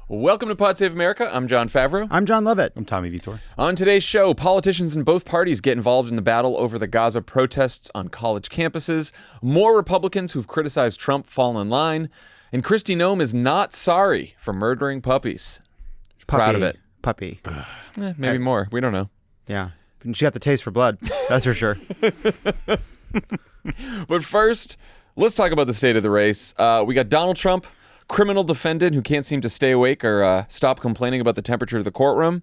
Welcome to Pod Save America. I'm Jon Favreau. I'm Jon Lovett. I'm Tommy Vietor. On today's show, politicians in both parties get involved in the battle over the Gaza protests on college campuses. More Republicans who've criticized Trump fall in line. And Kristi Noem is not sorry for murdering puppies. She's proud of it. Puppy. Maybe more. We don't know. Yeah. She got the taste for blood. That's for sure. But first, let's talk about the state of the race. We got Donald Trump, criminal defendant who can't seem to stay awake or stop complaining about the temperature of the courtroom.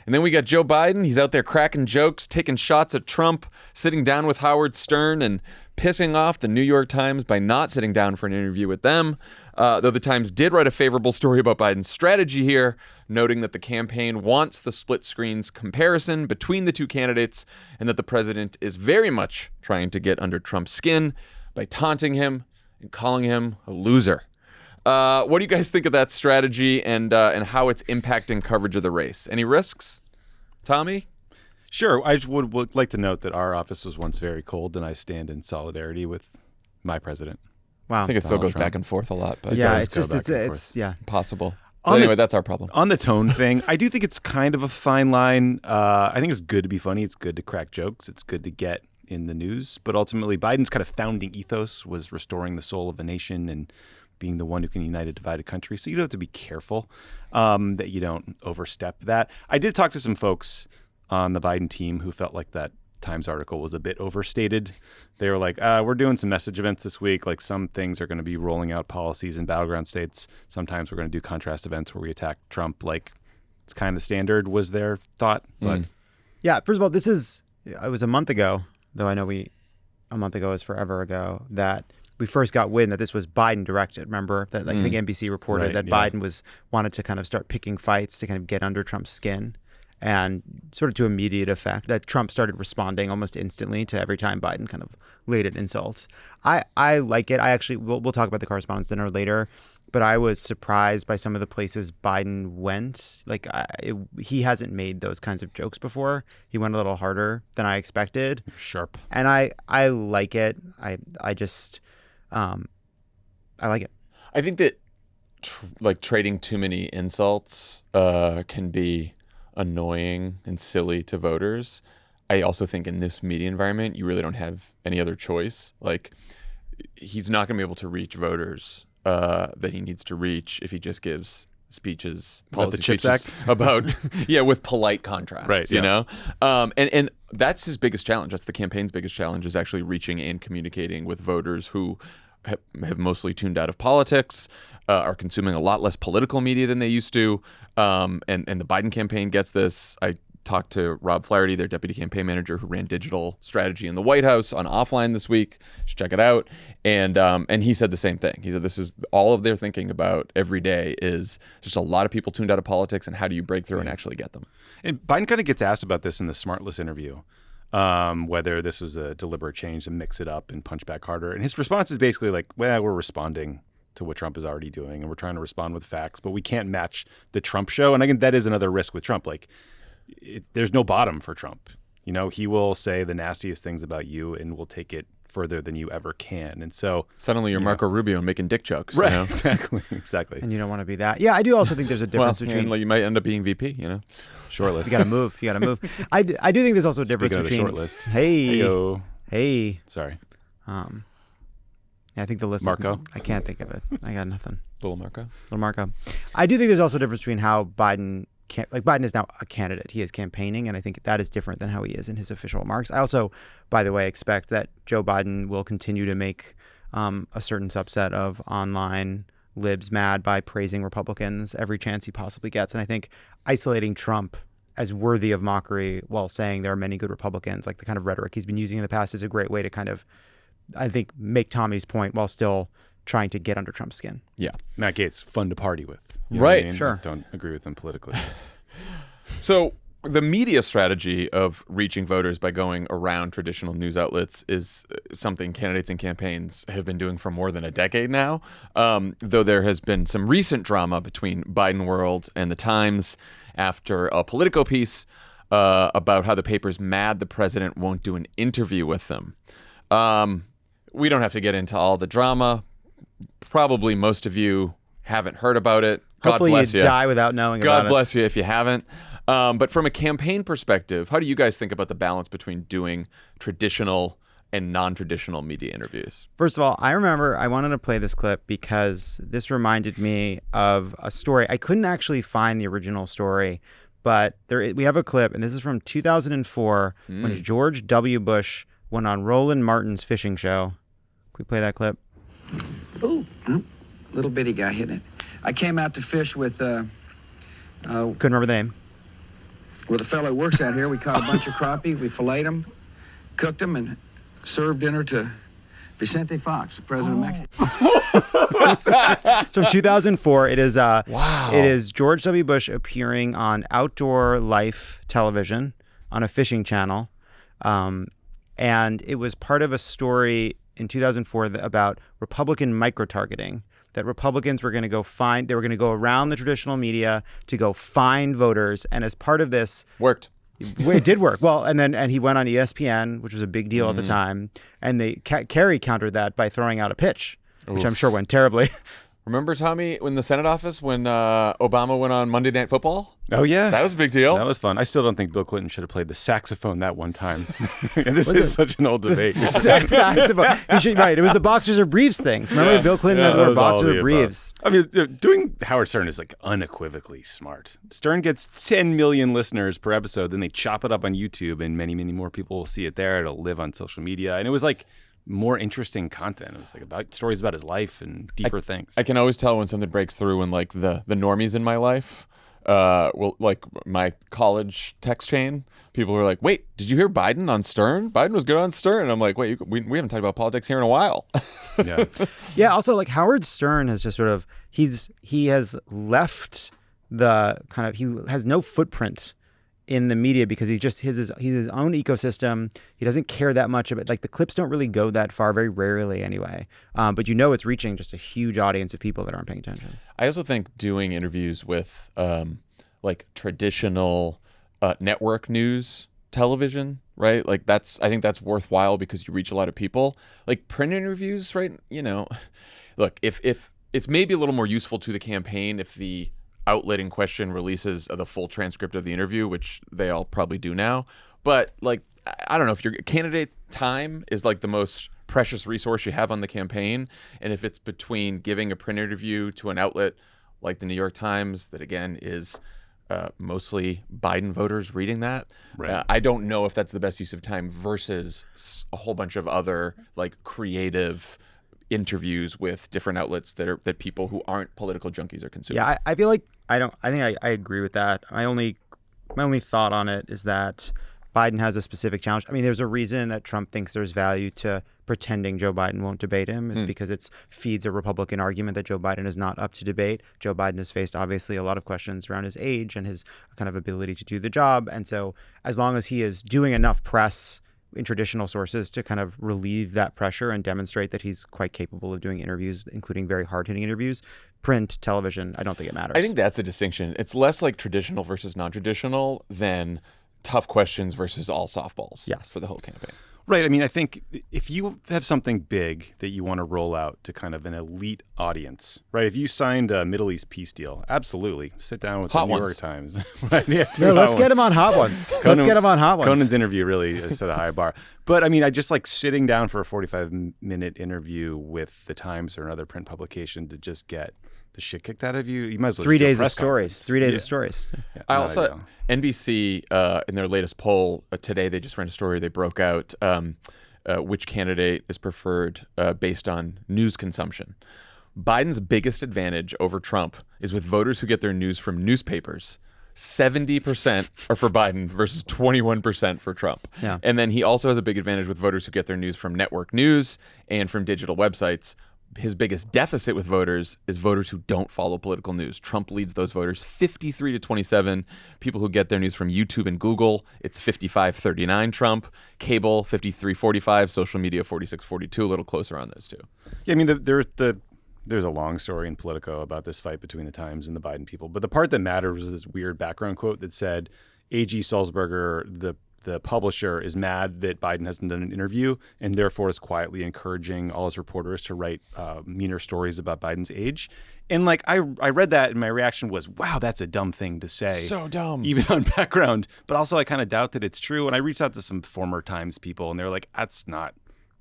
And then we got Joe Biden. He's out there cracking jokes, taking shots at Trump, sitting down with Howard Stern and pissing off the New York Times by not sitting down for an interview with them. Though the Times did write a favorable story about Biden's strategy here, noting that the campaign wants the split screens comparison between the two candidates and that the president is very much trying to get under Trump's skin by taunting him and calling him a loser. What do you guys think of that strategy and how it's impacting coverage of the race? Any risks? Tommy? Sure. I would like to note that our office was once very cold, and I stand in solidarity with my president. Wow. I think it still goes Trump. back and forth a lot, but Yeah, does it's go just, back and it's yeah. possible. On But the- anyway, that's our problem. On the tone thing, I do think it's kind of a fine line. I think it's good to be funny. It's good to crack jokes. It's good to get in the news. But ultimately, Biden's kind of founding ethos was restoring the soul of a nation and being the one who can unite a divided country. So you do have to be careful that you don't overstep that. I did talk to some folks on the Biden team who felt like that Times article was a bit overstated. They were like, we're doing some message events this week. Like some things are going to be rolling out policies in battleground states. Sometimes we're going to do contrast events where we attack Trump. Like it's kind of standard was their thought. But Yeah, first of all, it was a month ago, though I know a month ago is forever ago, that we first got wind that this was Biden directed. Remember that I think NBC reported Right, that yeah. Biden wanted to kind of start picking fights to kind of get under Trump's skin. And sort of to immediate effect, that Trump started responding almost instantly to every time Biden kind of laid an insult. I like it. I actually, we'll talk about the Correspondents' Dinner later, but I was surprised by some of the places Biden went. Like he hasn't made those kinds of jokes before. He went a little harder than I expected. sharp. And I like it. I like it. I think that trading too many insults can be annoying and silly to voters. I also think in this media environment, you really don't have any other choice. Like, he's not going to be able to reach voters that he needs to reach if he just gives speeches, About the policy CHIPS speeches Act? about, with polite contrast, Right, you yeah. know? And that's his biggest challenge. That's the campaign's biggest challenge, is actually reaching and communicating with voters who have mostly tuned out of politics, are consuming a lot less political media than they used to. And the Biden campaign gets this. I talked to Rob Flaherty, their deputy campaign manager, who ran digital strategy in the White House on Offline this week. You should check it out. And he said the same thing. He said this is all of their thinking about every day is just a lot of people tuned out of politics, and how do you break through and actually get them? And Biden kind of gets asked about this in the Smartless interview, whether this was a deliberate change to mix it up and punch back harder. And his response is basically like, well, we're responding to what Trump is already doing, and we're trying to respond with facts, but we can't match the Trump show. And again, that is another risk with Trump. Like, there's no bottom for Trump. You know, he will say the nastiest things about you and will take it further than you ever can. And so Suddenly you're Marco Rubio and making dick jokes. right, You know? exactly. And you don't want to be that. Yeah, I do also think there's a difference between. you might end up being VP, you know? Short list. You got to move. I do think there's also a difference Speaking of the between. short list. Hey. Heyo. Hey. Sorry. Yeah, I think the list. Marco? I can't think of it. I got nothing. Little Marco. Little Marco. I do think there's also a difference between how Biden Biden is now a candidate. He is campaigning, and I think that is different than how he is in his official remarks. I also, by the way, expect that Joe Biden will continue to make a certain subset of online libs mad by praising Republicans every chance he possibly gets. And I think isolating Trump as worthy of mockery while saying there are many good Republicans, like the kind of rhetoric he's been using in the past, is a great way to kind of, I think, make Tommy's point while still trying to get under Trump's skin. Yeah. Matt Gaetz, fun to party with. You know Right. what I mean? Sure. Don't agree with him politically. So the media strategy of reaching voters by going around traditional news outlets is something candidates and campaigns have been doing for more than a decade now, though there has been some recent drama between Biden World and the Times after a Politico piece about how the paper's mad the president won't do an interview with them. We don't have to get into all the drama. Probably most of you haven't heard about it. Hopefully bless you you. die without knowing about God bless you if you haven't. But from a campaign perspective, how do you guys think about the balance between doing traditional and non-traditional media interviews? First of all, I remember I wanted to play this clip because this reminded me of a story. I couldn't actually find the original story, but we have a clip, and this is from 2004 when George W. Bush went on Roland Martin's fishing show. Can we play that clip? Ooh, little bitty guy hitting it. I came out to fish with Couldn't remember the name. a fellow who works out here. We caught a bunch of crappie. We filleted them, cooked them, and served dinner to Vicente Fox, the president of Mexico. So 2004, it is Wow. It is George W. Bush appearing on Outdoor Life television on a fishing channel, and it was part of a story in 2004 about Republican micro-targeting. That Republicans were going to go around the traditional media to go find voters, and as part of this, Worked. it did work well. And he went on ESPN, which was a big deal at the time, and Kerry countered that by throwing out a pitch, which I'm sure went terribly. Remember, Tommy, in the Senate office when Obama went on Monday Night Football? Oh, yeah. That was a big deal. That was fun. I still don't think Bill Clinton should have played the saxophone that one time. And this is such an old debate. Saxophone. Right. It was the boxers or briefs things. Remember Bill Clinton had to wear boxers or briefs. I mean, doing Howard Stern is like unequivocally smart. Stern gets 10 million listeners per episode. Then they chop it up on YouTube, and many, many more people will see it there. It'll live on social media. And it was like more interesting content. It was like about stories about his life and deeper things. I can always tell when something breaks through when like the normies in my life, like my college text chain, people were like, "Wait, did you hear Biden on Stern? Biden was good on Stern." And I'm like, "Wait, we haven't talked about politics here in a while." Yeah. Yeah. Also, like Howard Stern has just sort of he has left the kind of he has no footprint in the media because he's his own ecosystem. He doesn't care that much about, like, the clips don't really go that far, very rarely anyway. But it's reaching just a huge audience of people that aren't paying attention. I also think doing interviews with like traditional network news television, right? Like I think that's worthwhile because you reach a lot of people. Like print interviews, right? Look, if it's maybe a little more useful to the campaign if the outlet in question releases the full transcript of the interview, which they all probably do now. But like, I don't know, if your candidate time is like the most precious resource you have on the campaign, and if it's between giving a print interview to an outlet like the New York Times, that again is mostly Biden voters reading that, Right. I don't know if that's the best use of time versus a whole bunch of other like creative interviews with different outlets that people who aren't political junkies are consuming. Yeah, I feel like I agree with that. My only thought on it is that Biden has a specific challenge. I mean, there's a reason that Trump thinks there's value to pretending Joe Biden won't debate him, is because it feeds a Republican argument that Joe Biden is not up to debate. Joe Biden has faced obviously a lot of questions around his age and his kind of ability to do the job. And so as long as he is doing enough press in traditional sources to kind of relieve that pressure and demonstrate that he's quite capable of doing interviews, including very hard-hitting interviews, print, television, I don't think it matters. I think that's the distinction. It's less like traditional versus non-traditional than tough questions versus all softballs. Yes. For the whole campaign. Right. I mean, I think if you have something big that you want to roll out to kind of an elite audience, right? If you signed a Middle East peace deal, absolutely. Sit down with Hot the New York Ones. Times. Right? Yeah, let's get him on Hot Ones. Let's get him on Hot Ones. Conan's interview really set a high bar. But I mean, I just like sitting down for a 45-minute interview with the Times or another print publication to just get the shit kicked out of you. You might as well 3 just do a days of press stories. conference. 3 days Yeah. of stories. Yeah, I not also, ideal. NBC, in their latest poll today, they just ran a story. They broke out which candidate is preferred based on news consumption. Biden's biggest advantage over Trump is with voters who get their news from newspapers. 70% are for Biden versus 21% for Trump. Yeah. And then he also has a big advantage with voters who get their news from network news and from digital websites. His biggest deficit with voters is voters who don't follow political news. Trump leads those voters 53-27. People who get their news from YouTube and Google, it's 55-39 Trump. Cable, 53-45. Social media, 46-42. A little closer on those two. Yeah, I mean, there's a long story in Politico about this fight between the Times and the Biden people. But the part that mattered was this weird background quote that said, A.G. Sulzberger, the the publisher is mad that Biden hasn't done an interview and therefore is quietly encouraging all his reporters to write meaner stories about Biden's age. And like I read that and my reaction was, wow, that's a dumb thing to say. So dumb. Even on background. But also I kind of doubt that it's true. And I reached out to some former Times people and they're like, that's not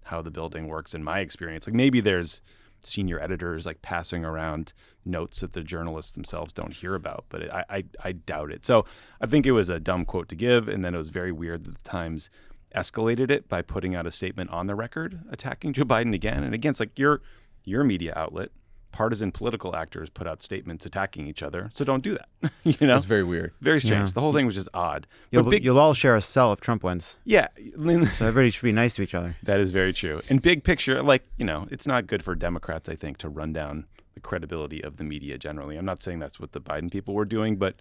how the building works in my experience. Like maybe there's senior editors like passing around notes that the journalists themselves don't hear about, but I doubt it. So I think it was a dumb quote to give, and then it was very weird that the Times escalated it by putting out a statement on the record attacking Joe Biden again and again. It's like your media outlet, partisan political actors put out statements attacking each other, so don't do that. It's very weird. Very strange. Yeah. The whole thing was just odd. You'll all share a cell if Trump wins. Yeah. So everybody should be nice to each other. That is very true. And big picture, it's not good for Democrats, I think, to run down the credibility of the media generally. I'm not saying that's what the Biden people were doing, but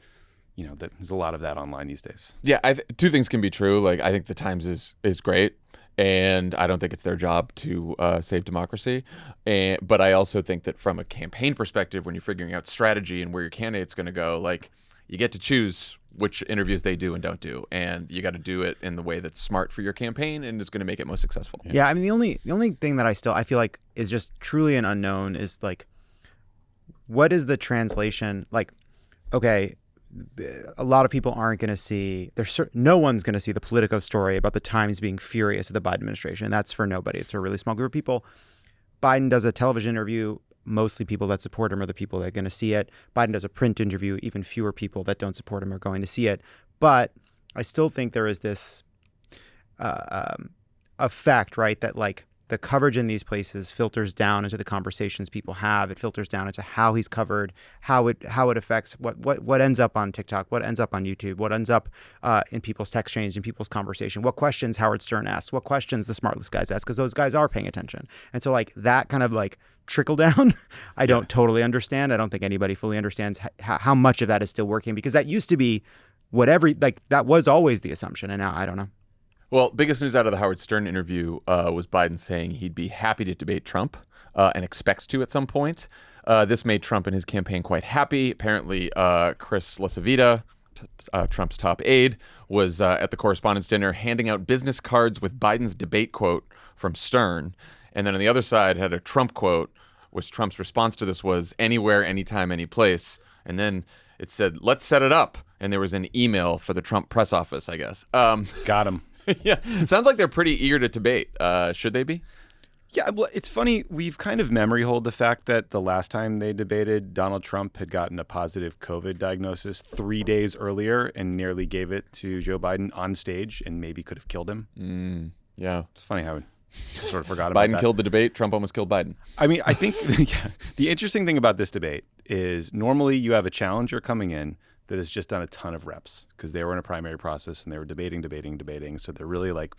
there's a lot of that online these days. Yeah, two things can be true. Like, I think the Times is great, and I don't think it's their job to save democracy. But I also think that from a campaign perspective, when you're figuring out strategy and where your candidate's going to go, like, you get to choose which interviews they do and don't do, and you got to do it in the way that's smart for your campaign and is going to make it most successful. Yeah, I mean the only thing that I feel like is just truly an unknown is like, what is the translation? Like, okay, a lot of people aren't going to see. No one's going to see the Politico story about the Times being furious at the Biden administration. That's for nobody. It's a really small group of people. Biden does a television interview. Mostly people that support him are the people that are going to see it. Biden does a print interview. Even fewer people that don't support him are going to see it. But I still think there is this effect, right, that like the coverage in these places filters down into the conversations people have. It filters down into how he's covered, how it affects what ends up on TikTok, what ends up on YouTube, what ends up in people's text exchange, in people's conversation, what questions Howard Stern asks, what questions the Smartless guys ask, because those guys are paying attention. And so like that kind of like trickle down, I don't totally understand. I don't think anybody fully understands how much of that is still working, because that used to be that was always the assumption. And now I don't know. Well, biggest news out of the Howard Stern interview was Biden saying he'd be happy to debate Trump and expects to at some point. This made Trump and his campaign quite happy. Apparently, Chris Lasavita, Trump's top aide, was at the Correspondents' dinner handing out business cards with Biden's debate quote from Stern. And then on the other side had a Trump quote, which Trump's response to this was anywhere, anytime, any place. And then it said, let's set it up. And there was an email for the Trump press office, I guess. Got him. Yeah, sounds like they're pretty eager to debate. Should they be? Yeah, well, it's funny. We've kind of memory hold the fact that the last time they debated, Donald Trump had gotten a positive COVID diagnosis 3 days earlier and nearly gave it to Joe Biden on stage and maybe could have killed him. Yeah. It's funny how we sort of forgot about that. Biden killed the debate. Trump almost killed Biden. I mean, I think the interesting thing about this debate is normally you have a challenger coming in that has just done a ton of reps because they were in a primary process and they were debating. So they're really like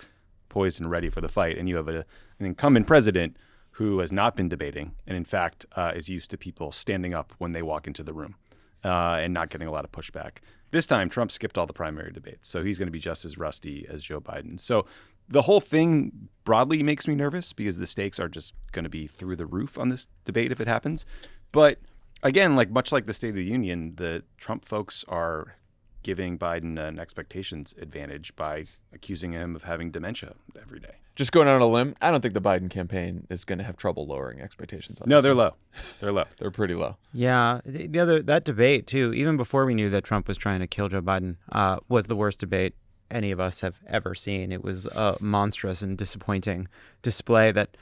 poised and ready for the fight. And you have an incumbent president who has not been debating and in fact is used to people standing up when they walk into the room and not getting a lot of pushback. This time, Trump skipped all the primary debates. So he's going to be just as rusty as Joe Biden. So the whole thing broadly makes me nervous because the stakes are just going to be through the roof on this debate if it happens. But again, much like the State of the Union, the Trump folks are giving Biden an expectations advantage by accusing him of having dementia every day. Just going out on a limb, I don't think the Biden campaign is going to have trouble lowering expectations. No, they're low. They're low. They're pretty low. Yeah, that debate too, even before we knew that Trump was trying to kill Joe Biden, was the worst debate any of us have ever seen. It was a monstrous and disappointing display that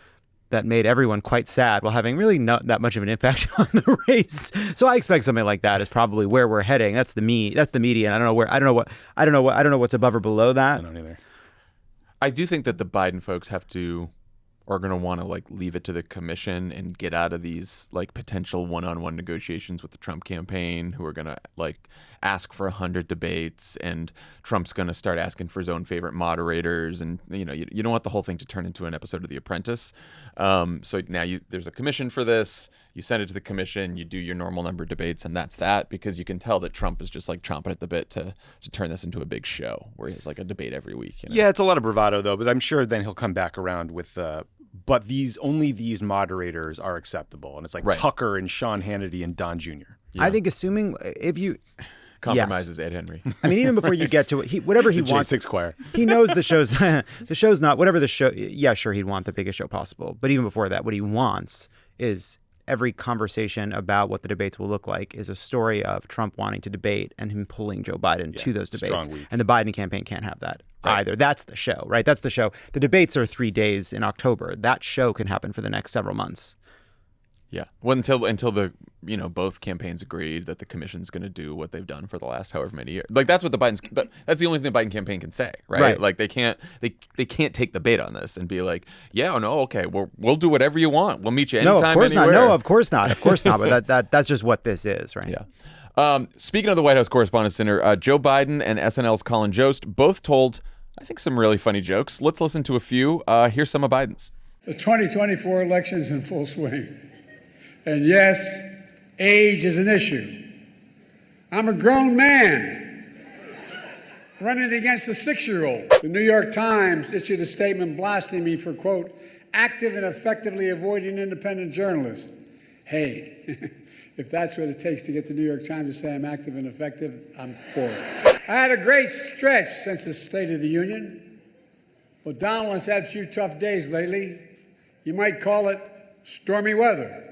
made everyone quite sad while having really not that much of an impact on the race. So I expect something like that is probably where we're heading. That's the media. And I don't know what's above or below that. I don't either. I do think that the Biden folks are going to want to leave it to the commission and get out of these potential one-on-one negotiations with the Trump campaign, who are going to ask for 100 debates, and Trump's going to start asking for his own favorite moderators, and you don't want the whole thing to turn into an episode of The Apprentice. So now there's a commission for this. You send it to the commission, you do your normal number of debates, and that's that, because you can tell that Trump is just chomping at the bit to turn this into a big show where he has a debate every week. Yeah, it's a lot of bravado though, but I'm sure then he'll come back around with but only these moderators are acceptable. And it's right. Tucker and Sean Hannity and Don Jr. Yeah. I think assuming compromises Ed Henry. I mean, even before you get to it, whatever he wants. J6 choir. He knows the show's not whatever the show. Yeah, sure, he'd want the biggest show possible. But even before that, what he wants is every conversation about what the debates will look like is a story of Trump wanting to debate and him pulling Joe Biden to those debates. Strong week. And the Biden campaign can't have that either. That's the show, right? That's the show. The debates are 3 days in October. That show can happen for the next several months. Yeah. Well, until the both campaigns agreed that the commission's going to do what they've done for the last however many years. Like that's what that's the only thing the Biden campaign can say, right? Like they can't take the bait on this and be like, yeah, oh, no, okay, we'll do whatever you want. We'll meet you anytime, No, of course anywhere. not. No, of course not. Of course not. But that's just what this is, right? Yeah. Speaking of the White House Correspondents' Dinner, Joe Biden and SNL's Colin Jost both told, I think, some really funny jokes. Let's listen to a few. Here's some of Biden's. The 2024 election is in full swing. And yes, age is an issue. I'm a grown man running against a 6-year-old. The New York Times issued a statement blasting me for, quote, active and effectively avoiding independent journalists. Hey, if that's what it takes to get the New York Times to say I'm active and effective, I'm for it. I had a great stretch since the State of the Union. Well, Donald has had a few tough days lately. You might call it stormy weather.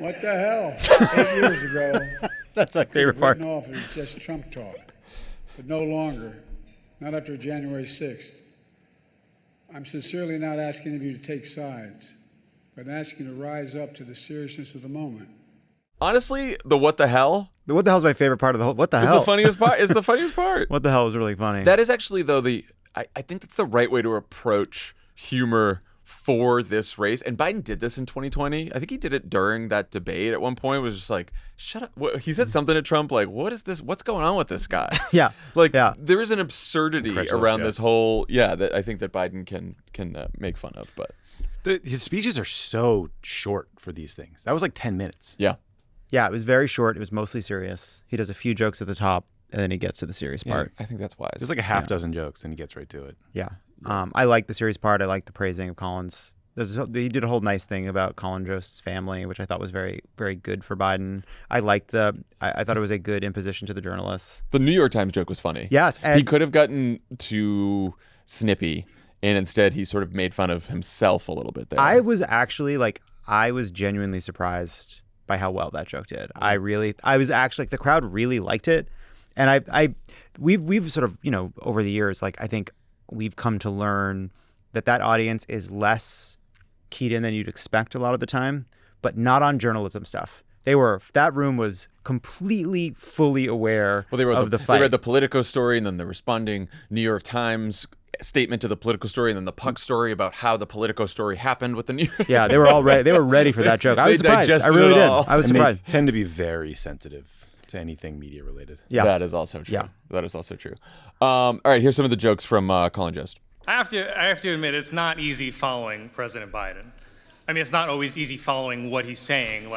What the hell? 8 years ago, That's my favorite part. written off as just Trump talk, but no longer, not after January 6th. I'm sincerely not asking of you to take sides, but asking you to rise up to the seriousness of the moment. Honestly, the what the hell The what the hell is my favorite part of the whole. What the is hell? the funniest part. Is the funniest part. What the hell is really funny. That is actually, though, I think that's the right way to approach humor for this race. And Biden did this in 2020. I think he did it during that debate at one point. It was just like, shut up. He said something to Trump like, what is this? What's going on with this guy? Yeah. There is an absurdity around this whole, that I think that Biden can make fun of. But His speeches are so short for these things. That was like 10 minutes. yeah. Yeah, it was very short. It was mostly serious. He does a few jokes at the top, and then he gets to the serious part. I think that's wise. There's like a half dozen jokes, and he gets right to it. Yeah. I like the serious part. I like the praising of Colin's. He did a whole nice thing about Colin Jost's family, which I thought was very, very good for Biden. I thought it was a good imposition to the journalists. The New York Times joke was funny. Yes. He could have gotten too snippy, and instead he sort of made fun of himself a little bit there. I was genuinely surprised by how well that joke did. I was actually, the crowd really liked it. And we've sort of, over the years, I think we've come to learn that audience is less keyed in than you'd expect a lot of the time, but not on journalism stuff. That room was completely, fully aware of the fight. They read the Politico story and then the responding New York Times statement to the Politico story and then the Puck story about how the Politico story happened with the New York. Yeah, they were all ready. They were ready for that joke. I was surprised. I really did. I was surprised. They tend to be very sensitive to anything media related. Yeah, that is also true. Yeah, that is also true. All right, here's some of the jokes from Colin Jost. I have to admit, it's not easy following President Biden. I mean, it's not always easy following what he's saying.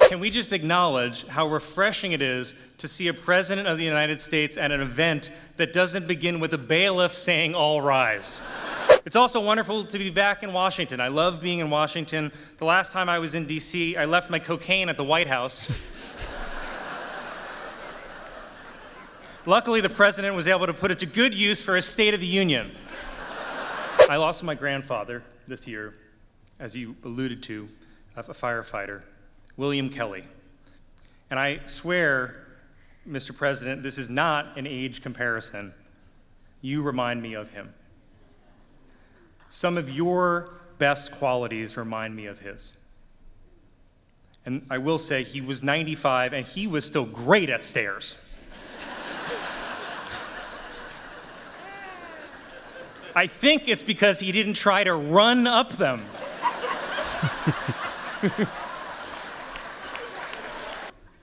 Can we just acknowledge how refreshing it is to see a president of the United States at an event that doesn't begin with a bailiff saying, "All rise." It's also wonderful to be back in Washington. I love being in Washington. The last time I was in D.C., I left my cocaine at the White House. Luckily, the president was able to put it to good use for his State of the Union. I lost my grandfather this year, as you alluded to, a firefighter, William Kelly. And I swear, Mr. President, this is not an age comparison. You remind me of him. Some of your best qualities remind me of his. And I will say, he was 95 and he was still great at stairs. I think it's because he didn't try to run up them.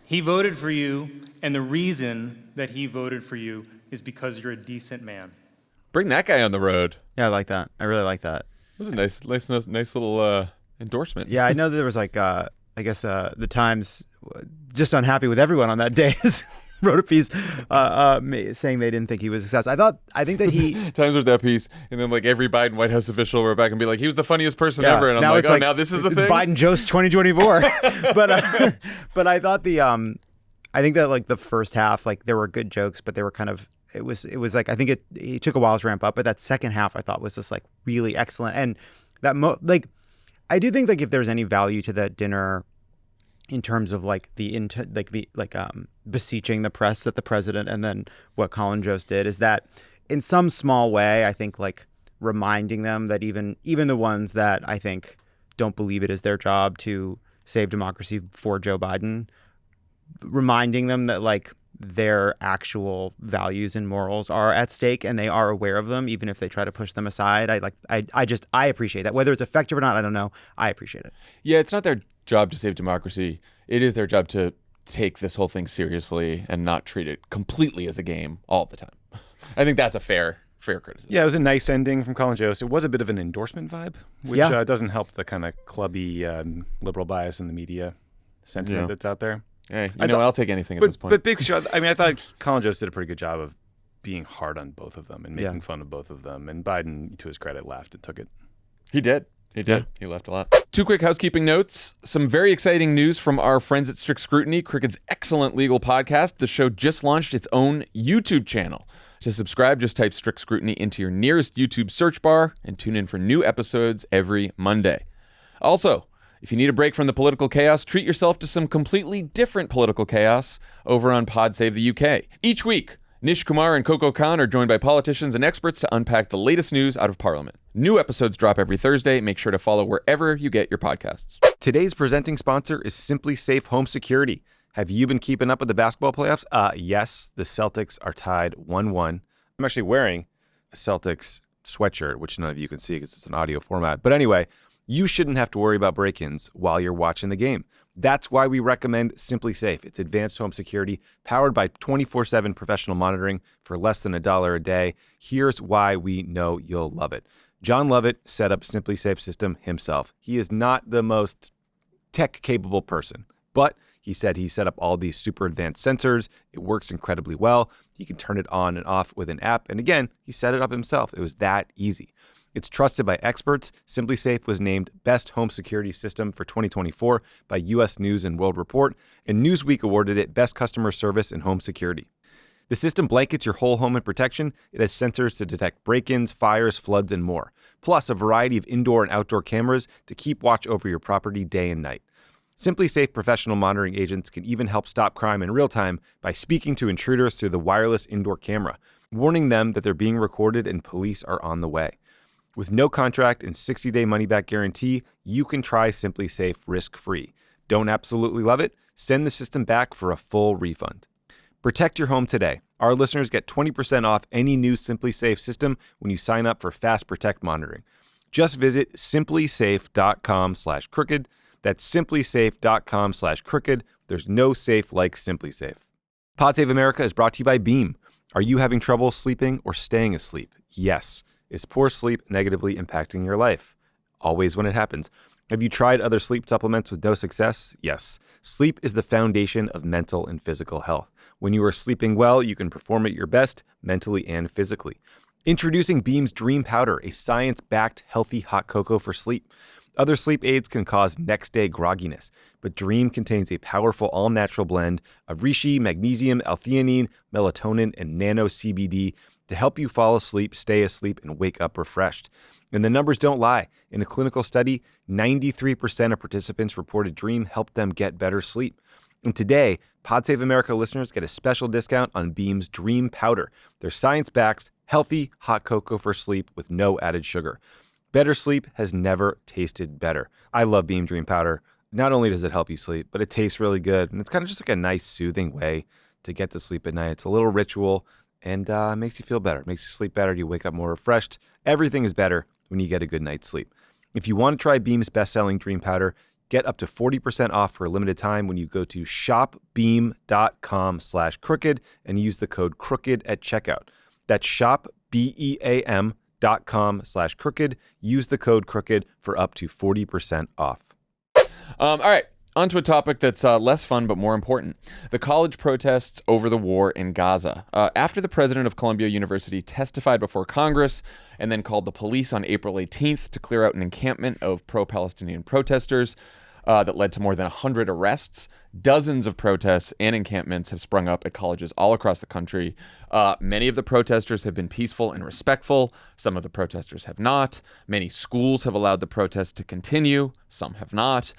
He voted for you, and the reason that he voted for you is because you're a decent man. Bring that guy on the road. Yeah, I like that. I really like that. It was a nice little endorsement. Yeah, I know that there was the Times just unhappy with everyone on that day. wrote a piece saying they didn't think he was a success. I think that he Times with that piece, and then like every Biden White House official wrote back and be like, he was the funniest person ever, and I'm like, now this is the thing. It's Biden Jost 2024. but I thought I think that like the first half, like there were good jokes, but they were kind of it was like I think it took a while to ramp up, but that second half I thought was just like really excellent, and that I do think like if there's any value to that dinner in terms of like beseeching the press that the president and then what Colin Jost did is that in some small way, I think like reminding them that even the ones that I think don't believe it is their job to save democracy for Joe Biden, reminding them that like their actual values and morals are at stake and they are aware of them, even if they try to push them aside. I appreciate that. Whether it's effective or not, I don't know. I appreciate it. Yeah, it's not their job to save democracy. It is their job to take this whole thing seriously and not treat it completely as a game all the time. I think that's a fair criticism. Yeah, it was a nice ending from Colin Jost. It was a bit of an endorsement vibe, which doesn't help the kind of clubby liberal bias in the media sentiment that's out there. Hey, I'll take anything at this point. But big show. I mean, I thought Colin Jost did a pretty good job of being hard on both of them and making fun of both of them. And Biden, to his credit, laughed and took it. He did. He left a lot. 2 quick housekeeping notes. Some very exciting news from our friends at Strict Scrutiny, Crooked's excellent legal podcast. The show just launched its own YouTube channel. To subscribe, just type Strict Scrutiny into your nearest YouTube search bar and tune in for new episodes every Monday. Also, if you need a break from the political chaos, treat yourself to some completely different political chaos over on Pod Save the UK. Each week, Nish Kumar and Coco Khan are joined by politicians and experts to unpack the latest news out of Parliament. New episodes drop every Thursday. Make sure to follow wherever you get your podcasts. Today's presenting sponsor is Simply Safe Home Security. Have you been keeping up with the basketball playoffs? Yes, the Celtics are tied 1-1. I'm actually wearing a Celtics sweatshirt, which none of you can see because it's an audio format. But anyway, you shouldn't have to worry about break-ins while you're watching the game. That's why we recommend Simply Safe. It's advanced home security powered by 24/7 professional monitoring for less than $1 a day. Here's why we know you'll love it. Jon Lovett set up Simply Safe system himself. He is not the most tech-capable person, but he said he set up all these super advanced sensors. It works incredibly well. He can turn it on and off with an app. And again, he set it up himself. It was that easy. It's trusted by experts. Simply Safe was named Best Home Security System for 2024 by U.S. News and World Report, and Newsweek awarded it Best Customer Service in Home Security. The system blankets your whole home in protection. It has sensors to detect break-ins, fires, floods, and more, plus a variety of indoor and outdoor cameras to keep watch over your property day and night. Simply Safe professional monitoring agents can even help stop crime in real time by speaking to intruders through the wireless indoor camera, warning them that they're being recorded and police are on the way. With no contract and 60-day money-back guarantee, you can try Simply Safe risk-free. Don't absolutely love it? Send the system back for a full refund. Protect your home today. Our listeners get 20% off any new Simply Safe system when you sign up for Fast Protect monitoring. Just visit simplysafe.com/crooked. That's simplysafe.com/crooked. There's no safe like Simply Safe. Pod Save America is brought to you by Beam. Are you having trouble sleeping or staying asleep? Yes. Is poor sleep negatively impacting your life? Always when it happens. Have you tried other sleep supplements with no success? Yes. Sleep is the foundation of mental and physical health. When you are sleeping well, you can perform at your best, mentally and physically. Introducing Beam's Dream Powder, a science-backed healthy hot cocoa for sleep. Other sleep aids can cause next-day grogginess, but Dream contains a powerful all-natural blend of reishi, magnesium, L-theanine, melatonin, and nano CBD to help you fall asleep, stay asleep, and wake up refreshed. And the numbers don't lie. In a clinical study, 93% of participants reported Dream helped them get better sleep. And today, Pod Save America listeners get a special discount on Beam's Dream Powder. Their science-backed, healthy hot cocoa for sleep with no added sugar. Better sleep has never tasted better. I love Beam Dream Powder. Not only does it help you sleep, but it tastes really good. And it's kind of just like a nice, soothing way to get to sleep at night. It's a little ritual and makes you feel better. Makes you sleep better. You wake up more refreshed. Everything is better when you get a good night's sleep. If you want to try Beam's best-selling Dream Powder, get up to 40% off for a limited time when you go to shopbeam.com/crooked and use the code crooked at checkout. That's shopbeam.com/crooked. Use the code crooked for up to 40% off. All right. On to a topic that's less fun but more important. The college protests over the war in Gaza. After the president of Columbia University testified before Congress and then called the police on April 18th to clear out an encampment of pro-Palestinian protesters that led to more than 100 arrests, dozens of protests and encampments have sprung up at colleges all across the country. Many of the protesters have been peaceful and respectful. Some of the protesters have not. Many schools have allowed the protests to continue. Some have not.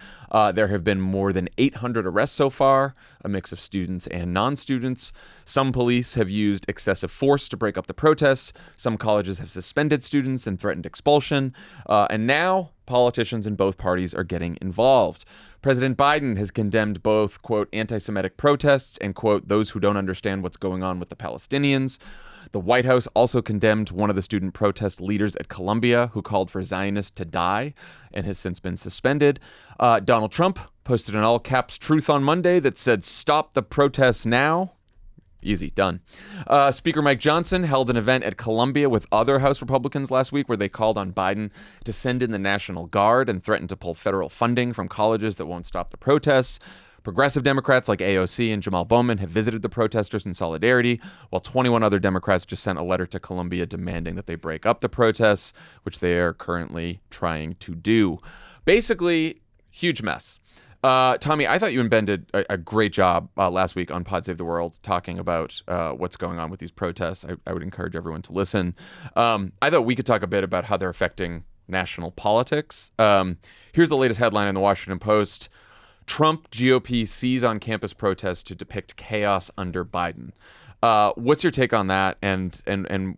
There have been more than 800 arrests so far, a mix of students and non-students. Some police have used excessive force to break up the protests. Some colleges have suspended students and threatened expulsion. And now politicians in both parties are getting involved. President Biden has condemned both, quote, anti-Semitic protests and, quote, those who don't understand what's going on with the Palestinians. The White House also condemned one of the student protest leaders at Columbia who called for Zionists to die and has since been suspended. Donald Trump posted an all-caps truth on Monday that said, "Stop the protests now." Easy, done. Speaker Mike Johnson held an event at Columbia with other House Republicans last week where they called on Biden to send in the National Guard and threatened to pull federal funding from colleges that won't stop the protests. Progressive Democrats like AOC and Jamal Bowman have visited the protesters in solidarity, while 21 other Democrats just sent a letter to Columbia demanding that they break up the protests, which they are currently trying to do. Basically, huge mess. Tommy, I thought you and Ben did a great job last week on Pod Save the World talking about what's going on with these protests. I would encourage everyone to listen. I thought we could talk a bit about how they're affecting national politics. Here's the latest headline in the Washington Post. Trump GOP sees on-campus protests to depict chaos under Biden. What's your take on that? And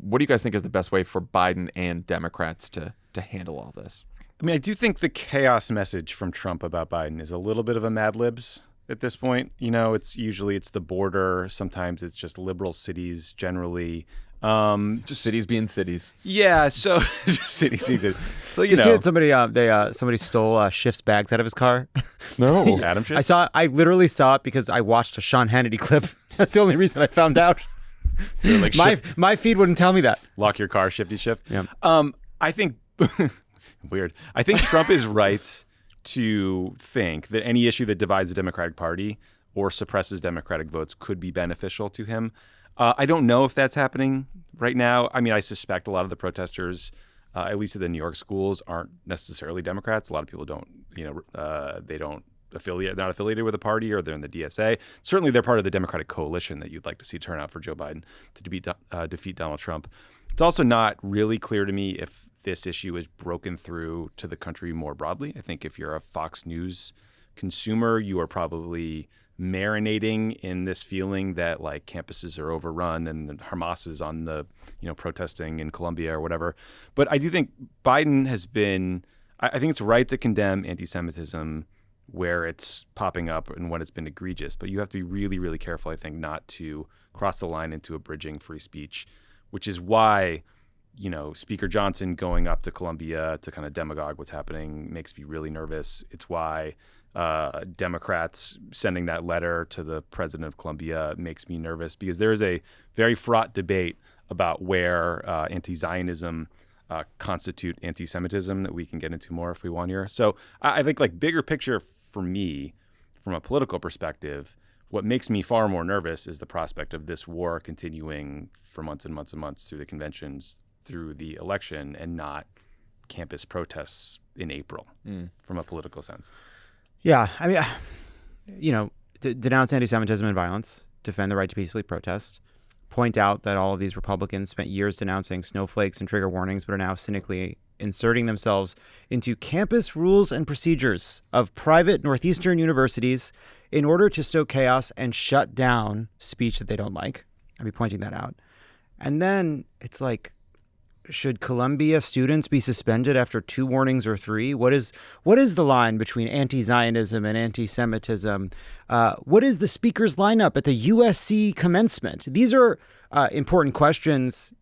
what do you guys think is the best way for Biden and Democrats to handle all this? I mean, I do think the chaos message from Trump about Biden is a little bit of a Mad Libs at this point. You know, it's the border. Sometimes it's just liberal cities generally. Just cities being cities. Yeah, so just cities being cities. So you see that somebody stole Schiff's bags out of his car? No. Adam Schiff? I literally saw it because I watched a Sean Hannity clip. That's the only reason I found out. So like my feed wouldn't tell me that. Lock your car, Shifty Schiff. Yeah. I think weird. I think Trump is right to think that any issue that divides the Democratic Party or suppresses Democratic votes could be beneficial to him. I don't know if that's happening right now. I mean, I suspect a lot of the protesters, at least at the New York schools, aren't necessarily Democrats. A lot of people don't, they don't they're not affiliated with a party, or they're in the DSA. Certainly, they're part of the Democratic coalition that you'd like to see turn out for Joe Biden to defeat Donald Trump. It's also not really clear to me if this issue is broken through to the country more broadly. I think if you're a Fox News consumer, you are probably marinating in this feeling that like campuses are overrun and Hamas is on the, protesting in Columbia or whatever. But I do think Biden has been, I think it's right to condemn anti-Semitism where it's popping up and when it's been egregious. But you have to be really, really careful, I think, not to cross the line into abridging free speech, which is why Speaker Johnson going up to Columbia to kind of demagogue what's happening makes me really nervous. It's why Democrats sending that letter to the president of Columbia makes me nervous, because there is a very fraught debate about where anti-Zionism constitute anti-Semitism that we can get into more if we want here. So I think like bigger picture for me, from a political perspective, what makes me far more nervous is the prospect of this war continuing for months and months and months through the conventions, through the election, and not campus protests in April from a political sense. Yeah, I mean, denounce anti-Semitism and violence, defend the right to peacefully protest, point out that all of these Republicans spent years denouncing snowflakes and trigger warnings, but are now cynically inserting themselves into campus rules and procedures of private Northeastern universities in order to sow chaos and shut down speech that they don't like. I'll be pointing that out. And then it's like, should Columbia students be suspended after 2 warnings or 3? What is the line between anti-Zionism and anti-Semitism? What is the speaker's lineup at the USC commencement? These are important questions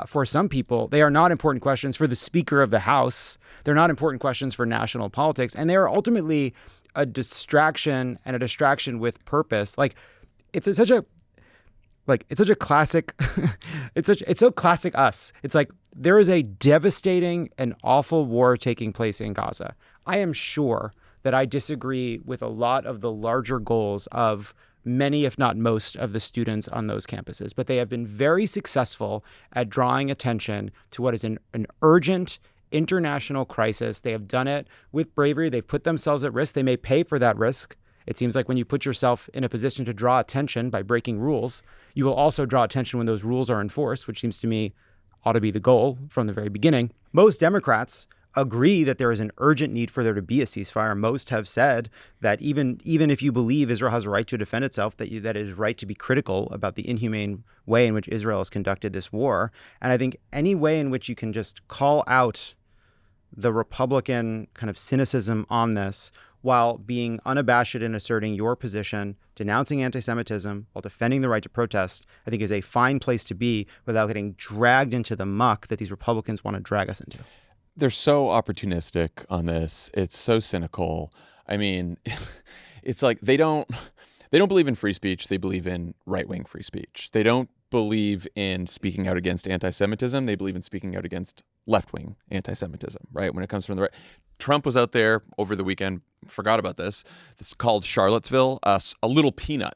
for some people. They are not important questions for the Speaker of the House. They're not important questions for national politics. And they are ultimately a distraction, and a distraction with purpose. Like, it's such a classic, it's so classic us. It's like there is a devastating and awful war taking place in Gaza. I am sure that I disagree with a lot of the larger goals of many, if not most, of the students on those campuses. But they have been very successful at drawing attention to what is an urgent international crisis. They have done it with bravery. They've put themselves at risk. They may pay for that risk. It seems like when you put yourself in a position to draw attention by breaking rules, you will also draw attention when those rules are enforced, which seems to me ought to be the goal from the very beginning. Most Democrats agree that there is an urgent need for there to be a ceasefire. Most have said that even if you believe Israel has a right to defend itself, that it is right to be critical about the inhumane way in which Israel has conducted this war. And I think any way in which you can just call out the Republican kind of cynicism on this while being unabashed in asserting your position, denouncing anti-Semitism, while defending the right to protest, I think is a fine place to be without getting dragged into the muck that these Republicans want to drag us into. They're so opportunistic on this. It's so cynical. I mean, it's like they don't believe in free speech. They believe in right-wing free speech. They don't believe in speaking out against anti-Semitism. They believe in speaking out against left-wing anti-Semitism, right? When it comes from the right. Trump was out there over the weekend, forgot about this. This is called Charlottesville, a little peanut.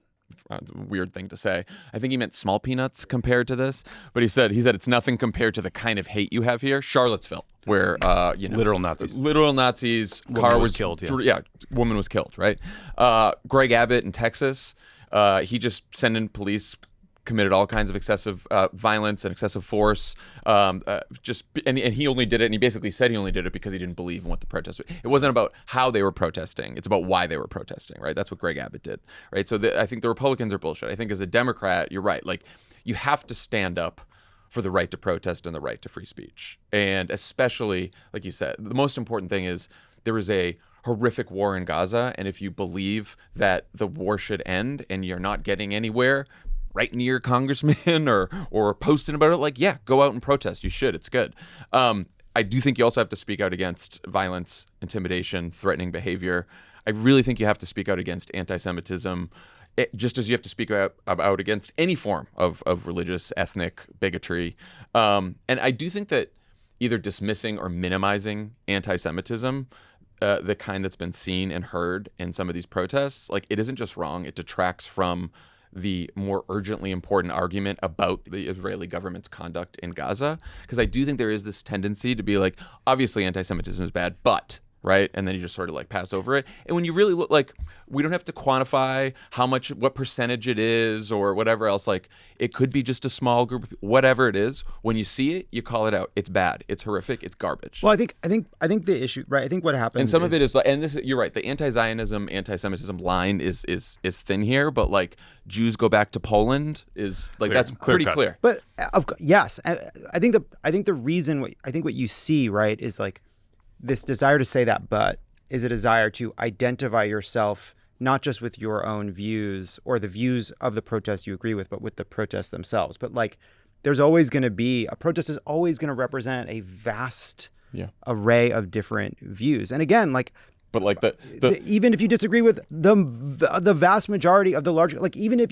It's a weird thing to say. I think he meant small peanuts compared to this, but he said it's nothing compared to the kind of hate you have here. Charlottesville, where literal Nazis. Car was killed. Woman was killed. Right. Greg Abbott in Texas, he just sent in police, committed all kinds of excessive violence and excessive force. And he only did it. And he basically said he only did it because he didn't believe in what the protest was. It wasn't about how they were protesting. It's about why they were protesting. Right. That's what Greg Abbott did. Right. So I think the Republicans are bullshit. I think as a Democrat, you're right. Like, you have to stand up for the right to protest and the right to free speech. And especially, like you said, the most important thing is there is a horrific war in Gaza. And if you believe that the war should end and you're not getting anywhere, writing to your congressman or posting about it, like, yeah, go out and protest. You should. It's good. I do think you also have to speak out against violence, intimidation, threatening behavior. I really think you have to speak out against anti-Semitism, just as you have to speak out against any form of religious, ethnic bigotry. And I do think that either dismissing or minimizing anti-Semitism, the kind that's been seen and heard in some of these protests, like, it isn't just wrong. It detracts from the more urgently important argument about the Israeli government's conduct in Gaza. Because I do think there is this tendency to be like, obviously anti-Semitism is bad, but, right? And then you just sort of like pass over it. And when you really look, like, we don't have to quantify what percentage it is or whatever else. Like, it could be just a small group of people, whatever it is. When you see it, you call it out. It's bad. It's horrific. It's garbage. Well, I think the issue, right? I think what happens, and some of it is, and this, you're right. The anti-Zionism, anti-Semitism line is thin here, but like, Jews go back to Poland is like clear. That's pretty clear. But yes, I think the reason what you see, right, is like this desire to say that, but is a desire to identify yourself not just with your own views or the views of the protest you agree with, but with the protests themselves. But like, there's always going to be a protest is always going to represent a vast array of different views. And again, like, but like even if you disagree with the vast majority of the larger, like, even if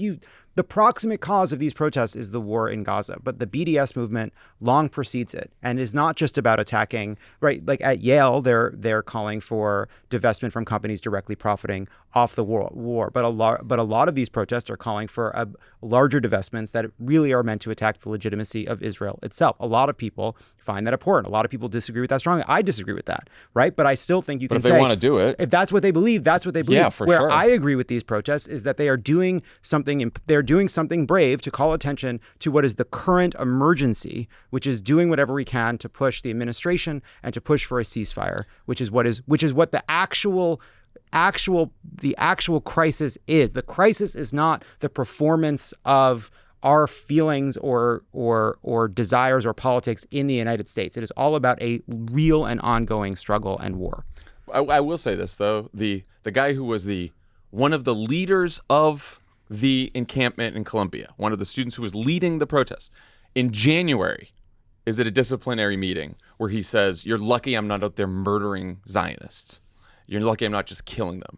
the proximate cause of these protests is the war in Gaza, but the BDS movement long precedes it and is not just about attacking, right? Like at Yale, they're calling for divestment from companies directly profiting off the war. But a lot of these protests are calling for larger divestments that really are meant to attack the legitimacy of Israel itself. A lot of people find that abhorrent. A lot of people disagree with that strongly. I disagree with that, right? But I still think you can say, if they want to do it, if that's what they believe, that's what they believe. Yeah, for Where sure. I agree with these protests is that they are doing something. They're doing something brave to call attention to what is the current emergency, which is doing whatever we can to push the administration and to push for a ceasefire, which is what the actual crisis is. The crisis is not the performance of our feelings or desires or politics in the United States. It is all about a real and ongoing struggle and war. I will say this, though. The guy who was one of the leaders of the encampment in Colombia, one of the students who was leading the protest, in January is at a disciplinary meeting where he says, "You're lucky I'm not out there murdering Zionists. You're lucky I'm not just killing them."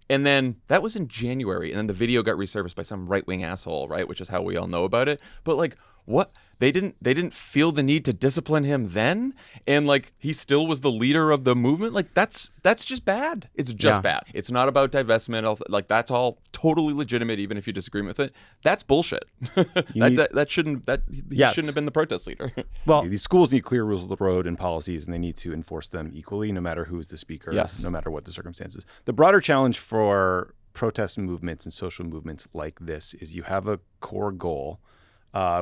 And then that was in January, and then the video got resurfaced by some right-wing asshole, right, which is how we all know about it. But like, what? They didn't feel the need to discipline him then, and like he still was the leader of the movement. Like that's just bad. It's just bad. It's not about divestment. Like that's all totally legitimate, even if you disagree with it. That's bullshit. That shouldn't have been the protest leader. Well, these schools need clear rules of the road and policies, and they need to enforce them equally, no matter who's the speaker, no matter what the circumstances. The broader challenge for protest movements and social movements like this is you have a core goal,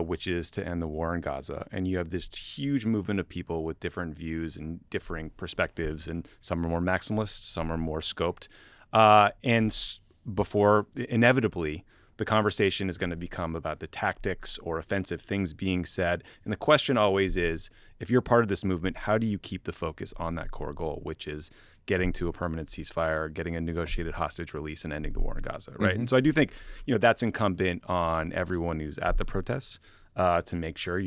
which is to end the war in Gaza. And you have this huge movement of people with different views and differing perspectives, and some are more maximalist, some are more scoped. Before, inevitably, the conversation is going to become about the tactics or offensive things being said. And the question always is, if you're part of this movement, how do you keep the focus on that core goal, which is getting to a permanent ceasefire, getting a negotiated hostage release, and ending the war in Gaza, right? Mm-hmm. And so I do think, that's incumbent on everyone who's at the protests to make sure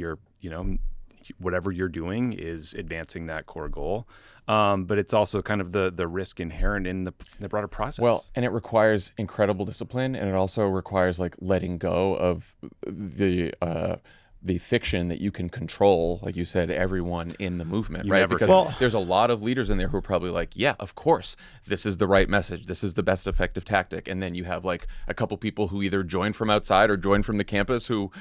whatever you're doing is advancing that core goal. But it's also kind of the risk inherent in the broader process. Well, and it requires incredible discipline, and it also requires like letting go of the fiction that you can control, like you said, everyone in the movement, right? Because there's a lot of leaders in there who are probably like, yeah, of course, this is the right message. This is the best effective tactic. And then you have like a couple people who either join from outside or join from the campus who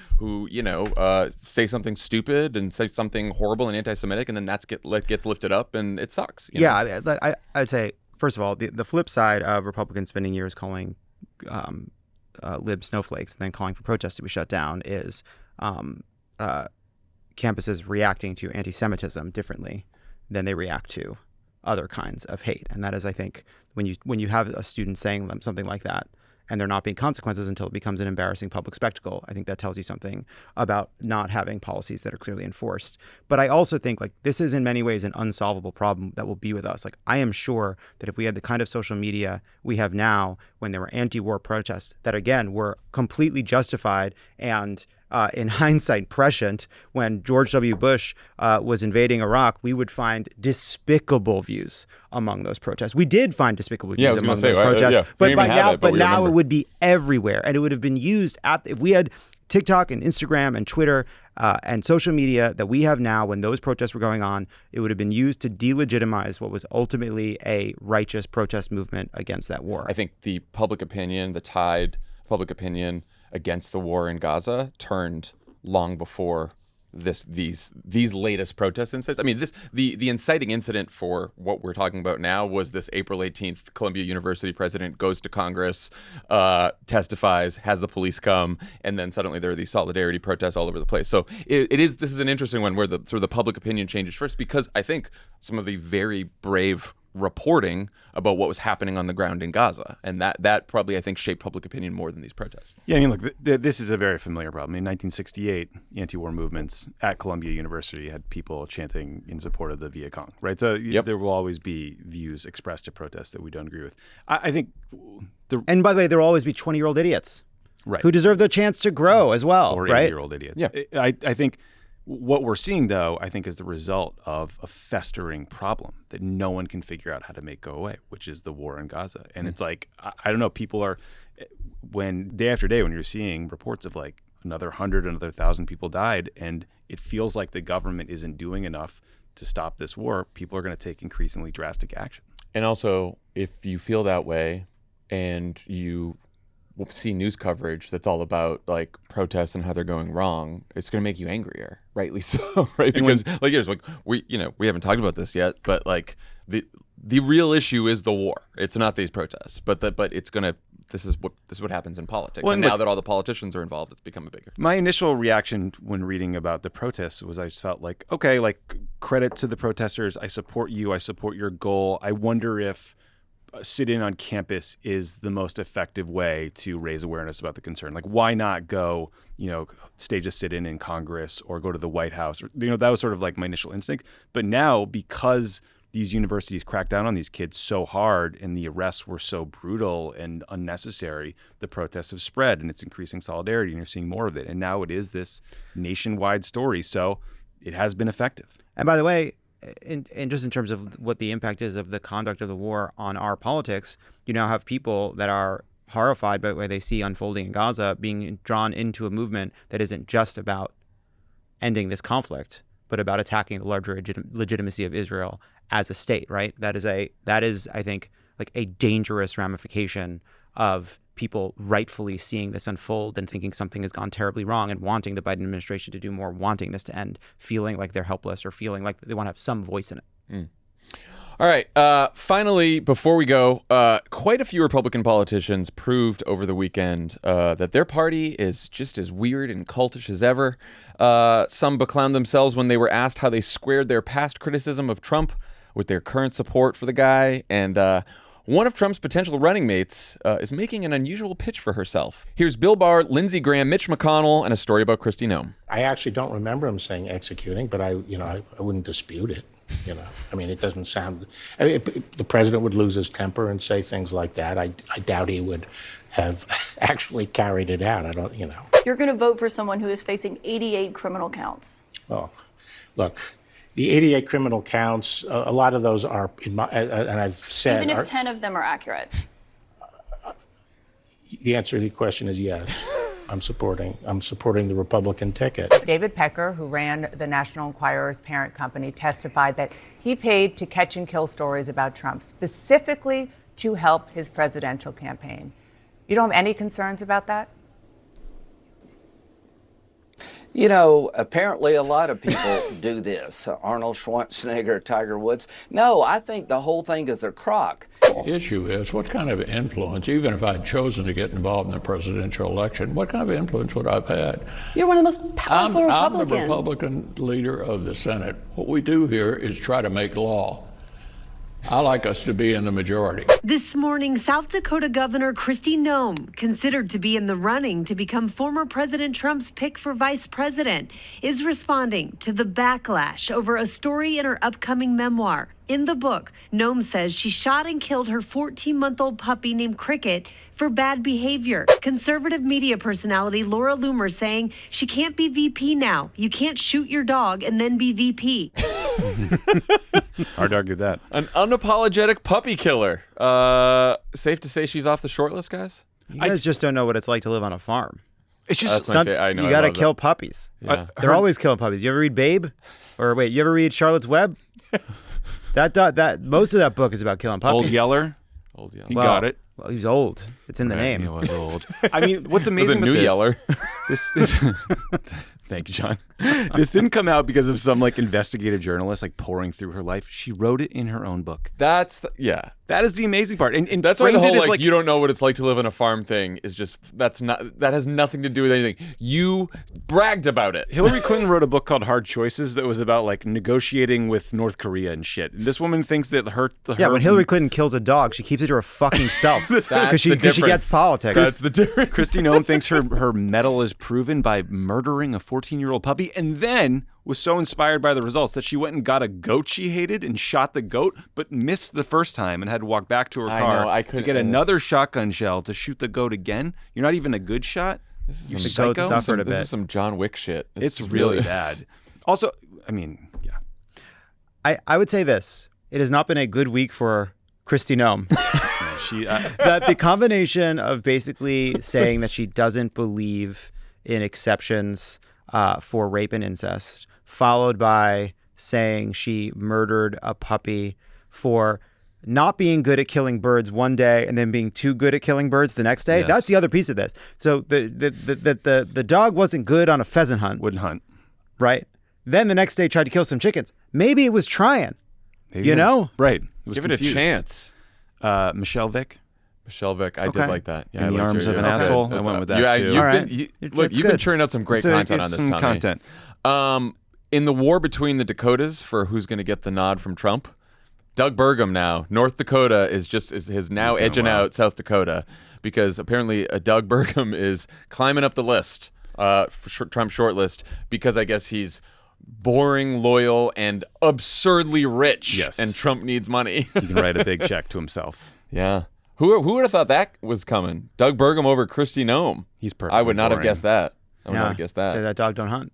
say something stupid and say something horrible and anti-Semitic, and then gets lifted up, and it sucks. I'd say, first of all, the flip side of Republicans spending years calling lib snowflakes and then calling for protests to be shut down is campuses reacting to anti-Semitism differently than they react to other kinds of hate. And that is, I think, when you have a student saying something like that and there not being consequences until it becomes an embarrassing public spectacle, I think that tells you something about not having policies that are clearly enforced. But I also think like this is in many ways an unsolvable problem that will be with us. Like I am sure that if we had the kind of social media we have now, when there were anti-war protests that again were completely justified and in hindsight prescient, when George W. Bush was invading Iraq, we would find despicable views among those protests. We did find despicable views among those protests, but now it would be everywhere, and it would have been used if we had TikTok and Instagram and Twitter and social media that we have now. When those protests were going on, it would have been used to delegitimize what was ultimately a righteous protest movement against that war. I think the public opinion against the war in Gaza turned long before these latest protest incidents. I mean, the inciting incident for what we're talking about now was this April 18th Columbia University president goes to Congress, testifies, has the police come, and then suddenly there are these solidarity protests all over the place. So this is an interesting one where the public opinion changes first, because I think some of the very brave reporting about what was happening on the ground in Gaza, and that probably, I think, shaped public opinion more than these protests. Yeah, I mean, look, this is a very familiar problem. In 1968, anti-war movements at Columbia University had people chanting in support of the Viet Cong, right? So there will always be views expressed to protests that we don't agree with. I think and by the way, there will always be 20-year-old idiots, right, who deserve the chance to grow as well, or right? 80-year-old idiots. Yeah. I think what we're seeing, though, I think is the result of a festering problem that no one can figure out how to make go away, which is the war in Gaza. And it's like, I don't know, people are, when day after day, when you're seeing reports of like another 1,000 people died, and it feels like the government isn't doing enough to stop this war, people are going to take increasingly drastic action. And also, if you feel that way and you see news coverage that's all about like protests and how they're going wrong, it's going to make you angrier, rightly so, right? Because we haven't talked about this yet, but like the real issue is the war. It's not these protests, but it's going to. This is what happens in politics. Well, and now that all the politicians are involved, it's become a bigger. My initial reaction when reading about the protests was I just felt like, okay, like credit to the protesters. I support you. I support your goal. I wonder if sit-in on campus is the most effective way to raise awareness about the concern. Like, why not go, stage a sit-in in Congress or go to the White House? Or, that was sort of like my initial instinct. But now, because these universities cracked down on these kids so hard and the arrests were so brutal and unnecessary, the protests have spread and it's increasing solidarity, and you're seeing more of it. And now it is this nationwide story. So it has been effective. And by the way, and just in terms of what the impact is of the conduct of the war on our politics, you now have people that are horrified by what they see unfolding in Gaza being drawn into a movement that isn't just about ending this conflict, but about attacking the larger legitimacy of Israel as a state, right? That is, I think, like a dangerous ramification of people rightfully seeing this unfold and thinking something has gone terribly wrong and wanting the Biden administration to do more, wanting this to end, feeling like they're helpless or feeling like they want to have some voice in it. All right. Finally, before we go, quite a few Republican politicians proved over the weekend that their party is just as weird and cultish as ever. Some beclowned themselves when they were asked how they squared their past criticism of Trump with their current support for the guy. And one of Trump's potential running mates is making an unusual pitch for herself. Here's Bill Barr, Lindsey Graham, Mitch McConnell, and a story about Kristi Noem. I actually don't remember him saying executing, but I wouldn't dispute it. I mean, it doesn't sound. The president would lose his temper and say things like that. I doubt he would have actually carried it out. I don't. You're going to vote for someone who is facing 88 criminal counts. Well, look. The 88 criminal counts, a lot of those are, and I've said... Even if 10 of them are accurate. The answer to the question is yes. I'm supporting the Republican ticket. David Pecker, who ran the National Enquirer's parent company, testified that he paid to catch and kill stories about Trump, specifically to help his presidential campaign. You don't have any concerns about that? Apparently a lot of people do this. Arnold Schwarzenegger, Tiger Woods. No, I think the whole thing is a crock. The issue is what kind of influence, even if I'd chosen to get involved in the presidential election, what kind of influence would I have had? You're one of the most powerful Republicans. I'm the Republican leader of the Senate. What we do here is try to make law. I like us to be in the majority. This morning, South Dakota Governor Kristi Noem, considered to be in the running to become former President Trump's pick for vice president, is responding to the backlash over a story in her upcoming memoir. In the book, Noem says she shot and killed her 14-month-old puppy named Cricket for bad behavior. Conservative media personality Laura Loomer saying she can't be VP now. You can't shoot your dog and then be VP. Hard to argue that. An unapologetic puppy killer. Safe to say she's off the short list, guys? You guys just don't know what it's like to live on a farm. It's just That's my favorite. I know. You I got to love kill that. puppies. Yeah. They're always killing puppies. You ever read Babe? Or wait, you ever read Charlotte's Web? That most of that book is about killing puppies. Old Yeller. Old Yeller. You got it. Well, he was old. It's in the name. He was old. I mean, what's amazing Was it with New this, Yeller? This thank you, John. This didn't come out because of some investigative journalist pouring through her life. She wrote it in her own book. That is the amazing part. And that's why the framed whole it as, you don't know what it's like to live on a farm thing is just that has nothing to do with anything. You bragged about it. Hillary Clinton wrote a book called Hard Choices that was about negotiating with North Korea and shit. And this woman thinks that when Hillary Clinton kills a dog, she keeps it to her fucking self because she gets politics. That's the difference. Kristi Noem thinks her mettle is proven by murdering a 14-year-old puppy, and then was so inspired by the results that she went and got a goat she hated and shot the goat, but missed the first time and had to walk back to her car to get another shotgun shell to shoot the goat again. You're not even a good shot. This is some John Wick shit. It's really bad. Also, I mean, yeah. I would say this. It has not been a good week for Kristi Noem. That the combination of basically saying that she doesn't believe in exceptions for rape and incest, followed by saying she murdered a puppy for not being good at killing birds one day and then being too good at killing birds the next day. Yes. That's the other piece of this. So the dog wasn't good on a pheasant hunt. Wouldn't hunt. Right. Then the next day tried to kill some chickens. Maybe it was trying. Maybe right. Give it a chance. Michelle Vick. Michelle Vick. I did like that. Yeah, In the Arms of an Asshole. I went with that too. You've been churning out some great content on this, Tommy. Content. In the war between the Dakotas for who's going to get the nod from Trump, Doug Burgum now, North Dakota is now edging out South Dakota because apparently Doug Burgum is climbing up the list, for Trump short list, because I guess he's boring, loyal, and absurdly rich. Yes. And Trump needs money. He can write a big check to himself. Yeah. Who would have thought that was coming? Doug Burgum over Kristi Noem. He's perfect. I would not have guessed that. I would not have guessed that. Say that dog don't hunt.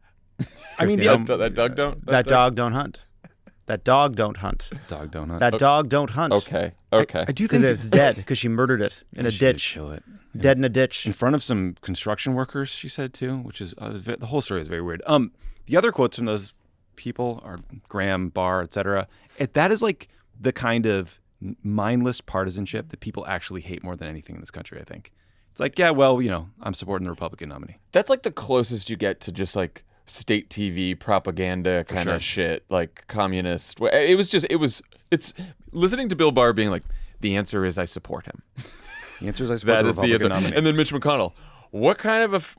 I mean, that dog don't. That dog don't hunt. That dog don't hunt. Dog don't hunt. That dog don't hunt. Okay. I do Because think it's dead, because she murdered it in a she did ditch. kill it. Dead in a ditch. In front of some construction workers, she said too, which is the whole story is very weird. The other quotes from those people are Graham, Barr, etc. That is like the kind of mindless partisanship that people actually hate more than anything in this country, I think. It's like, yeah, well, I'm supporting the Republican nominee. That's like the closest you get to just like state TV propaganda kind of shit, like communist. It's listening to Bill Barr being like, the answer is I support him. The answer is I support the Republican nominee. And then Mitch McConnell, what kind of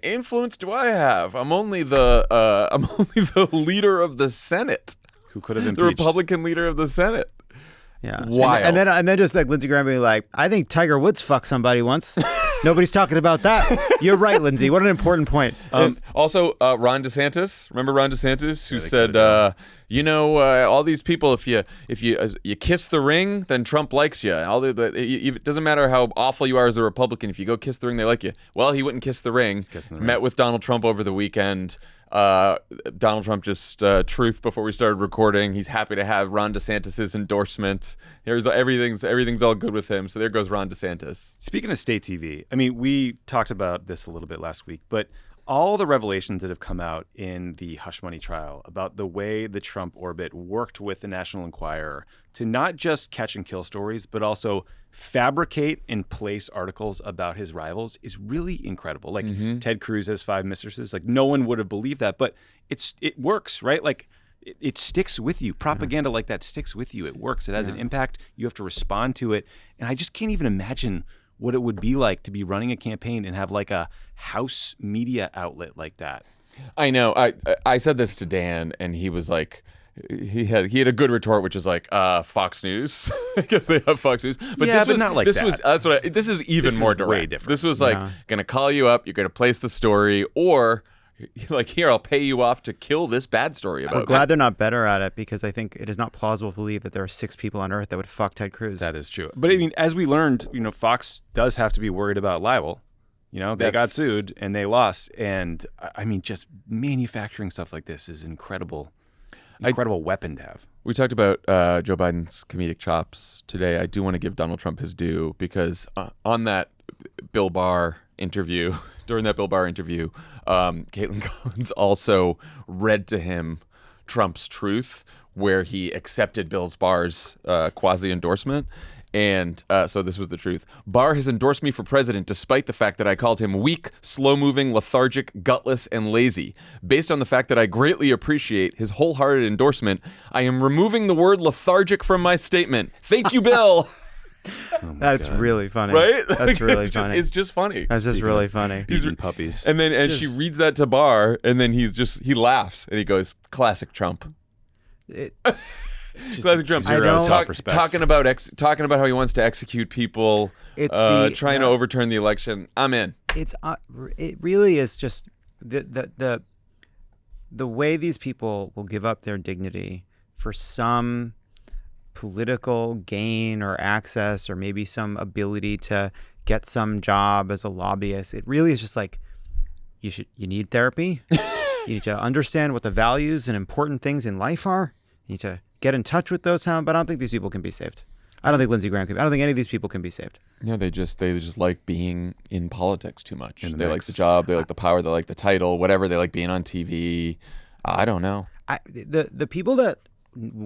influence do I have? I'm only the leader of the Senate. Who could have impeached? The Republican leader of the Senate. Yeah. Wild. And then just like Lindsey Graham being like, I think Tiger Woods fucked somebody once. Nobody's talking about that. You're right, Lindsey. What an important point. Also, Ron DeSantis. Remember Ron DeSantis, who said, all these people, if you kiss the ring, then Trump likes you. It doesn't matter how awful you are as a Republican. If you go kiss the ring, they like you. Well, he wouldn't kiss the ring. Met with Donald Trump over the weekend. Donald Trump just truth before we started recording. He's happy to have Ron DeSantis's endorsement. Everything's all good with him. So there goes Ron DeSantis. Speaking of state TV, I mean, we talked about this a little bit last week, but all the revelations that have come out in the hush money trial about the way the Trump orbit worked with the National Enquirer to not just catch and kill stories, but also fabricate and place articles about his rivals is really incredible. Like Ted Cruz has 5 mistresses. Like no one would have believed that, but it works, right? Like it sticks with you. Propaganda like that sticks with you. It works. It has an impact. You have to respond to it. And I just can't even imagine what it would be like to be running a campaign and have like a house media outlet like that. I know. I said this to Dan, and he was like, he had a good retort, which is like, Fox News. I guess they have Fox News, but yeah, this was not like that. This is even more direct. Way different. This was like gonna call you up. You're gonna place the story, or like, here, I'll pay you off to kill this bad story about. I'm glad they're not better at it, because I think it is not plausible to believe that there are 6 people on Earth that would fuck Ted Cruz. That is true. But I mean, as we learned, Fox does have to be worried about libel. They got sued and they lost. And I mean, just manufacturing stuff like this is incredible weapon to have. We talked about Joe Biden's comedic chops today. I do want to give Donald Trump his due, because on that Bill Barr interview, Caitlin Collins also read to him Trump's truth, where he accepted Bill Barr's quasi-endorsement. And so this was the truth. Barr has endorsed me for president despite the fact that I called him weak, slow-moving, lethargic, gutless, and lazy. Based on the fact that I greatly appreciate his wholehearted endorsement, I am removing the word lethargic from my statement. Thank you, Bill. That's really funny. Right? That's really funny. It's just funny. That's just really funny. He's puppies. And she reads that to Barr, and then he laughs, and he goes, classic Trump. Classic Trump. Talking about how he wants to execute people, trying to overturn the election. I'm in. It really is just the way these people will give up their dignity for some political gain or access, or maybe some ability to get some job as a lobbyist. It really is just like, you need therapy. You need to understand what the values and important things in life are. You need to get in touch with those. But I don't think these people can be saved. I don't think Lindsey Graham can. I don't think any of these people can be saved. Yeah, they just like being in politics too much. They like the job. They like the power. They like the title. Whatever. They like being on TV. I don't know. The people that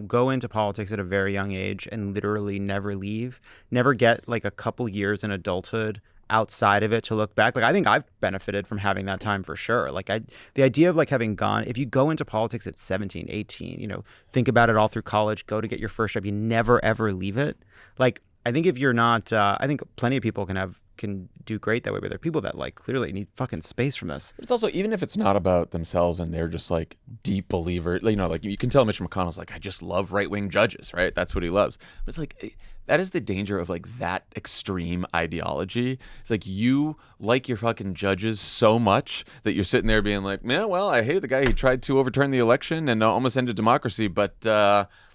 go into politics at a very young age and literally never leave, never get like a couple years in adulthood outside of it to look back. Like, I think I've benefited from having that time for sure. Like, the idea of like having gone, if you go into politics at 17, 18, think about it all through college, go to get your first job, you never ever leave it. Like, I think if you're not, I think plenty of people can do great that way, but there are people that like clearly need fucking space from this. But it's also, even if it's not about themselves and they're just like deep believer, like you can tell Mitch McConnell's like, I just love right-wing judges, right? That's what he loves. But it's like, that is the danger of like that extreme ideology. It's like, you like your fucking judges so much that you're sitting there being like, yeah, well, I hated the guy who tried to overturn the election and almost ended democracy, but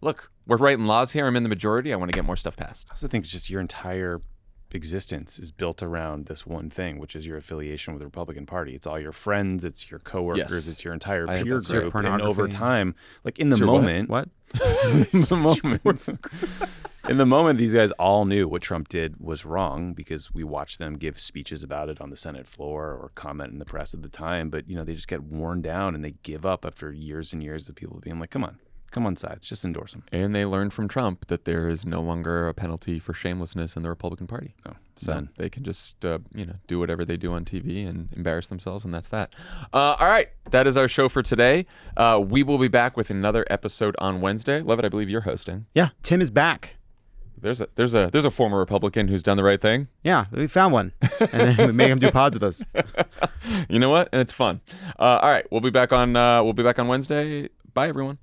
look, we're writing laws here. I'm in the majority. I want to get more stuff passed. I also think it's just your entire existence is built around this one thing, which is your affiliation with the Republican Party. It's all your friends, it's your coworkers, Yes. it's your entire I think peer that's right. group. And Pornography. over time, like in the Sir, what? moment, What? in the moment, these guys all knew what Trump did was wrong because we watched them give speeches about it on the Senate floor or comment in the press at the time. But, they just get worn down and they give up after years and years of people being like, come on, sides, just endorse him. And they learned from Trump that there is no longer a penalty for shamelessness in the Republican Party. No, So none. they can just, do whatever they do on TV and embarrass themselves, and that's that. All right, that is our show for today. We will be back with another episode on Wednesday. Lovett, I believe you're hosting. Yeah, Tim is back. There's a former Republican who's done the right thing. Yeah, we found one, and then we make him do pods with us. You know what? And it's fun. All right, we'll be back on Wednesday. Bye, everyone.